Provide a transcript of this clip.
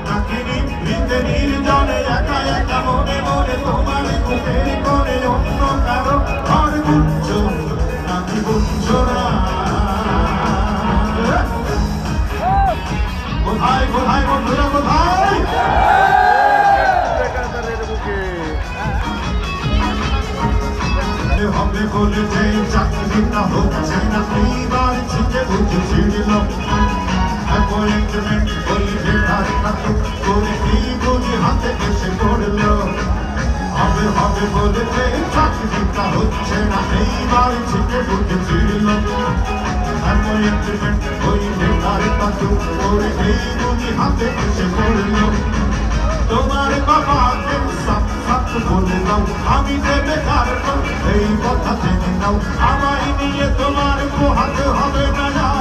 নাকি নিভৃতে নির্জনে একা একা মনে মনে তোমার মুখের করে অন্য কারো ঘর বুঝছো নাকি বুঝছো না কোথায় কোথায় বন্ধুরা কোথায় হবে বলে যে চাকরিটা হচ্ছে না এইবার ছিটে বুঝে ছিড়ল অ্যাপয়েন্টমেন্ট বলবে তার কাছে করে এই বুঝি হাতে এসে পড়ল হবে হবে বলে যে চাকরিটা হচ্ছে না এইবার ছিটে বুঝে ছিড়ল অ্যাপয়েন্টমেন্ট বলবে তার কাছে করে এই বুঝি হাতে এসে পড়ল তোমার বাবাকে সাপ সাপ বলে দাও আমি দেবে কার এই কথা জেনে নাও আমায় নিয়ে তোমার পোহাতে হবে না